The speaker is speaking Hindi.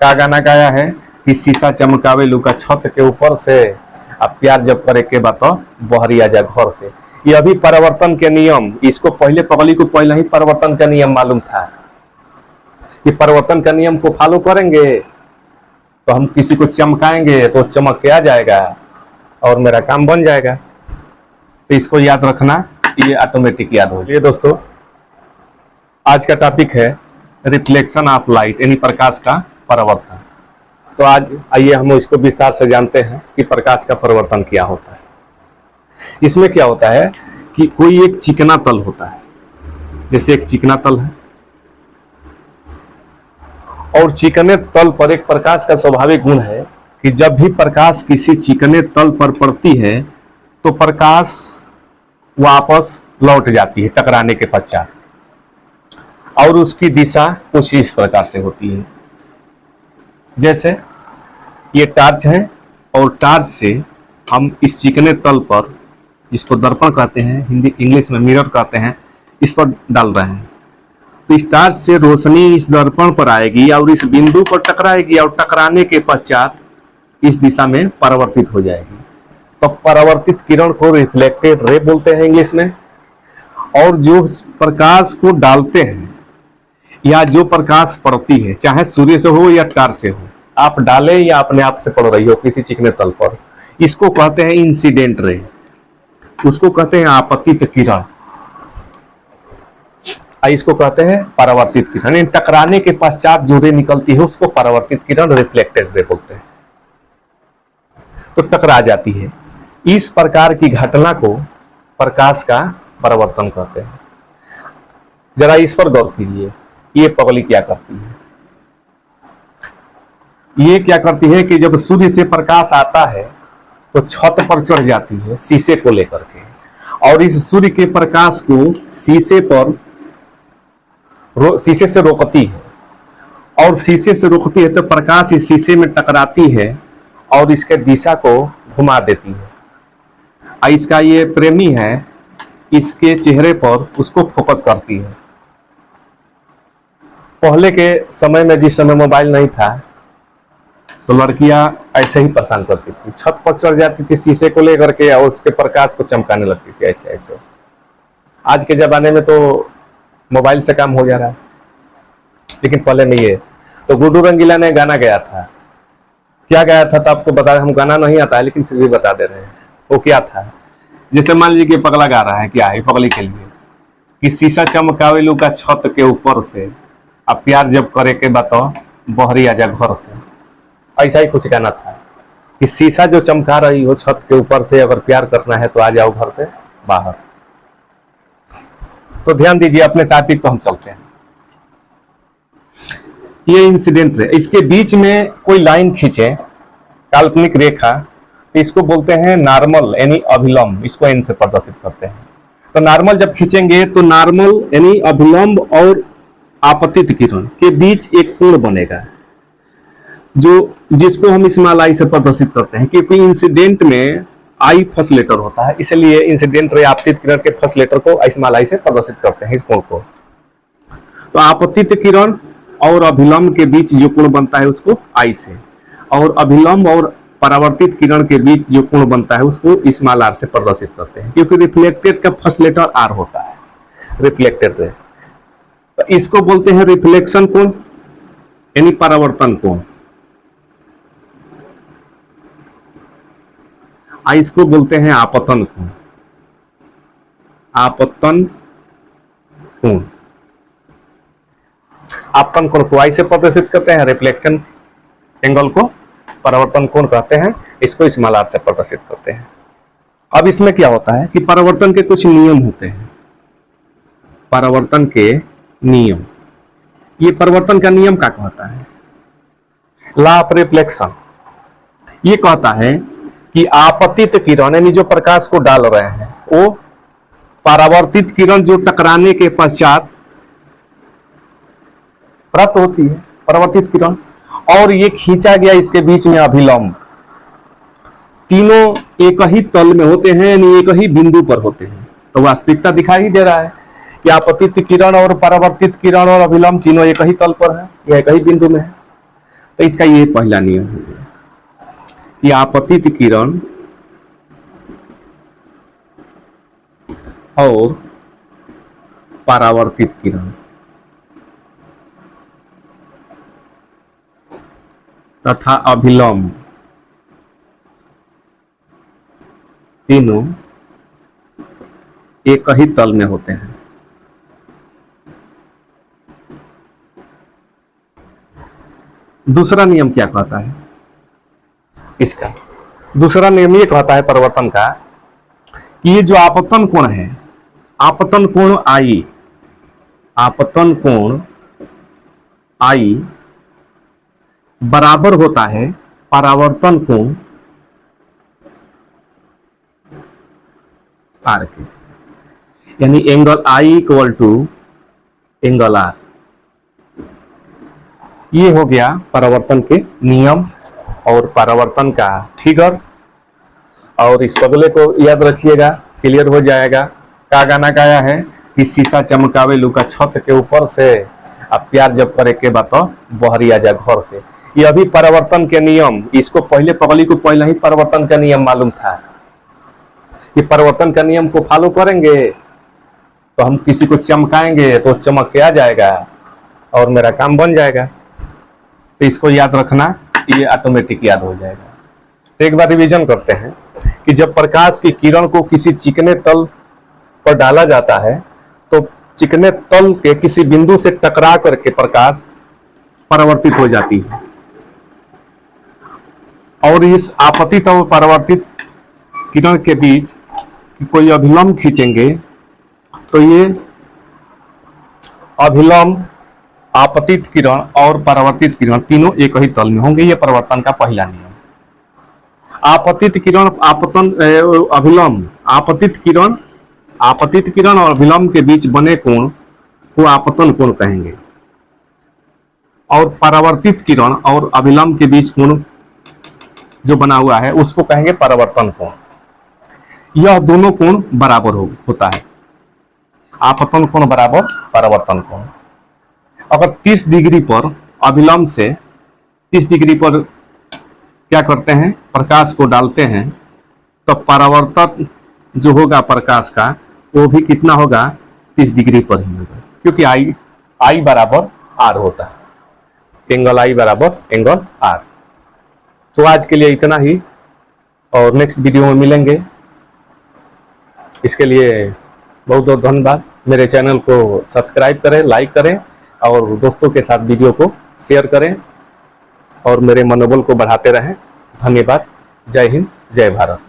का गाना गाया है कि शीशा चमकावे लुका छत के ऊपर से, अब प्यार जब करे के बात बहरी आ जा घर से। ये अभी परिवर्तन के नियम, इसको पहले पगली को पहले ही परिवर्तन का नियम मालूम था कि परिवर्तन का नियम को फॉलो करेंगे तो हम किसी को चमकाएंगे तो चमक के आ जाएगा और मेरा काम बन जाएगा। तो इसको याद रखना, ये ऑटोमेटिक याद हो जाए। दोस्तों आज का टॉपिक है रिफ्लेक्शन ऑफ लाइट, यानी प्रकाश का परिवर्तन। तो आज आइए हम इसको विस्तार से जानते हैं कि प्रकाश का परिवर्तन क्या होता है। इसमें क्या होता है कि कोई एक चिकना तल होता है, जैसे एक चिकना तल है, और चिकने तल पर एक प्रकाश का स्वाभाविक गुण है कि जब भी प्रकाश किसी चिकने तल पर पड़ती है तो प्रकाश वापस लौट जाती है टकराने के पश्चात, और उसकी दिशा कुछ इस प्रकार से होती है। जैसे ये टार्च है और टार्च से हम इस चिकने तल पर, जिसको दर्पण कहते हैं, हिंदी इंग्लिश में मिरर कहते हैं, इस पर डाल रहे हैं। तो इस टार्च से रोशनी इस दर्पण पर आएगी और इस बिंदु पर टकराएगी और टकराने के पश्चात इस दिशा में परावर्तित हो जाएगी। तो परावर्तित किरण को रिफ्लेक्टेड रे बोलते हैं इंग्लिश में। और जो प्रकाश को डालते हैं या जो प्रकाश पड़ती है, चाहे सूर्य से हो या टार्च से हो, आप डालें या अपने आप से पड़ रही हो किसी चिकने तल पर, इसको कहते हैं इंसिडेंट रे, उसको कहते हैं आपतित किरण, इसको कहते हैं परावर्तित किरण। टकराने के पश्चात जो रे निकलती है उसको परावर्तित किरण, रिफ्लेक्टेड रे बोलते हैं। तो टकरा जाती है। इस प्रकार की घटना को प्रकाश का परावर्तन कहते हैं। जरा इस पर गौर कीजिए, ये पगली क्या करती है। ये क्या करती है कि जब सूर्य से प्रकाश आता है तो छत पर चढ़ जाती है शीशे को लेकर के, और इस सूर्य के प्रकाश को शीशे से रोकती है, और शीशे से रोकती है तो प्रकाश इस शीशे में टकराती है और इसके दिशा को घुमा देती है। इसका ये प्रेमी है, इसके चेहरे पर उसको फोकस करती है। पहले के समय में, जिस समय मोबाइल नहीं था, तो लड़कियां ऐसे ही परेशान करती थी, छत पर चढ़ जाती थी शीशे को लेकर के और उसके प्रकाश को चमकाने लगती थी ऐसे ऐसे। आज के जमाने में तो मोबाइल से काम हो जा रहा है, लेकिन पहले नहीं है। तो गुड्डू रंगीला ने गाना गाया था, क्या गाया था तो आपको बता, हम गाना नहीं आता है लेकिन फिर भी बता दे रहे हैं। वो क्या था, जैसे मान लीजिए कि पगला गा रहा है, क्या है पगली के लिए कि शीशा चमकावे लुका छत के ऊपर से, अब प्यार जब करे के बताओ बहरी आजा घर से। ऐसा ही कुछ गाना था कि शीशा जो चमका रही हो छत के ऊपर से, अगर प्यार करना है तो आ जाओ घर से बाहर। तो ध्यान दीजिए, अपने टॉपिक पर हम चलते हैं। ये इंसिडेंट है, इसके बीच में कोई लाइन खींचे, काल्पनिक रेखा, तो इसको बोलते हैं नॉर्मल यानी अभिलंब, इसको इन से प्रदर्शित करते हैं। तो नॉर्मल जब खींचेंगे तो नॉर्मल यानी अभिलंब और आपतित किरण के बीच एक कोण बनेगा, जिसको हम स्मॉल आई से प्रदर्शित करते हैं, क्योंकि इंसिडेंट में आई फर्स्ट लेटर होता है, इसलिए इंसिडेंट रे आपतित किरण के फर्स्ट लेटर को स्मॉल आई से प्रदर्शित करते हैं, इस कोण को। तो आपतित किरण और अभिलंब के बीच जो कोण बनता है उसको आई से, और अभिलंब और परावर्तित किरण के बीच जो कोण बनता है उसको स्मॉल आर से प्रदर्शित करते हैं, क्योंकि रिफ्लेक्टेड का फर्स्ट लेटर आर होता है, रिफ्लेक्टेड रे। तो इसको बोलते हैं रिफ्लेक्शन कोण यानी परावर्तन कोण, इसको बोलते हैं आपतन कोण, आपतन कोण। आपतन कोण को आई से प्रदर्शित करते हैं, रिफ्लेक्शन एंगल को परावर्तन कोण कहते हैं, इसको स्मॉल आर से प्रदर्शित करते हैं। अब इसमें क्या होता है कि परावर्तन के कुछ नियम होते हैं, परावर्तन के नियम। ये परिवर्तन का नियम क्या कहता है, लॉ ऑफ रिफ्लेक्शन, ये कहता है कि आपतित किरण यानी जो प्रकाश को डाल रहे हैं वो परावर्तित किरण जो टकराने के पश्चात प्राप्त होती है, परावर्तित किरण, और ये खींचा गया इसके बीच में अभिलंब, तीनों एक ही तल में होते हैं यानी एक ही बिंदु पर होते हैं। तो वास्तविकता दिखाई दे रहा है कि आपतित किरण और परावर्तित किरण और अभिलंब तीनों एक ही तल पर है या एक ही बिंदु में है। तो इसका ये पहला नियम हो गया कि आपतित किरण और परावर्तित किरण तथा अभिलंब तीनों एक ही तल में होते हैं। दूसरा नियम क्या कहता है इसका? दूसरा नियम ये कहता है परिवर्तन का कि ये जो आपतन कोण है, आपतन कोण आई, आपतन कोण आई बराबर होता है परावर्तन कोण आर के, यानी angle I equal to angle R. ये हो गया परावर्तन के नियम और परावर्तन का फिगर। और इस पगले को याद रखिएगा, क्लियर हो जाएगा। का गाना गाया है कि शीशा चमकावे लुका छत के ऊपर से, अब प्यार जब करे के बात बहरी आ जा घर से। ये अभी परिवर्तन के नियम, इसको पहले पगली को पहले ही परिवर्तन का नियम मालूम था। ये परिवर्तन का नियम को फॉलो करेंगे तो हम किसी को चमकाएंगे तो चमक के आ जाएगा और मेरा काम बन जाएगा। तो इसको याद रखना, ये ऑटोमेटिक याद हो जाएगा। तो एक बार रिवीजन करते हैं कि जब प्रकाश की किरण को किसी चिकने तल पर डाला जाता है तो चिकने तल के किसी बिंदु से टकरा करके प्रकाश परावर्तित हो जाती है। और इस आपतित और परावर्तित किरण के बीच कि कोई अभिलंब खींचेंगे तो ये अभिलंब, आपतित किरण और परावर्तित किरण तीनों एक ही तल में होंगे। ये परिवर्तन का पहला नियम। आपतित किरण, आपतन, अभिलंब, आपतित किरण और अभिलंब के बीच बने कोण को आपतन कोण कहेंगे और परावर्तित किरण और अभिलंब के बीच कोण जो बना हुआ है उसको कहेंगे परावर्तन कोण। यह दोनों कोण बराबर होता है, आपतन कोण बराबर परावर्तन कोण। अगर 30 डिग्री पर अभिलंब से 30 डिग्री पर क्या करते हैं, प्रकाश को डालते हैं, तो परावर्तन जो होगा प्रकाश का वो भी कितना होगा, 30 डिग्री पर ही होगा, क्योंकि आई बराबर आर होता है, एंगल आई बराबर एंगल आर। तो आज के लिए इतना ही और नेक्स्ट वीडियो में मिलेंगे। इसके लिए बहुत बहुत धन्यवाद। मेरे चैनल को सब्सक्राइब करें, लाइक करें और दोस्तों के साथ वीडियो को शेयर करें और मेरे मनोबल को बढ़ाते रहें। धन्यवाद। जय हिंद, जय भारत।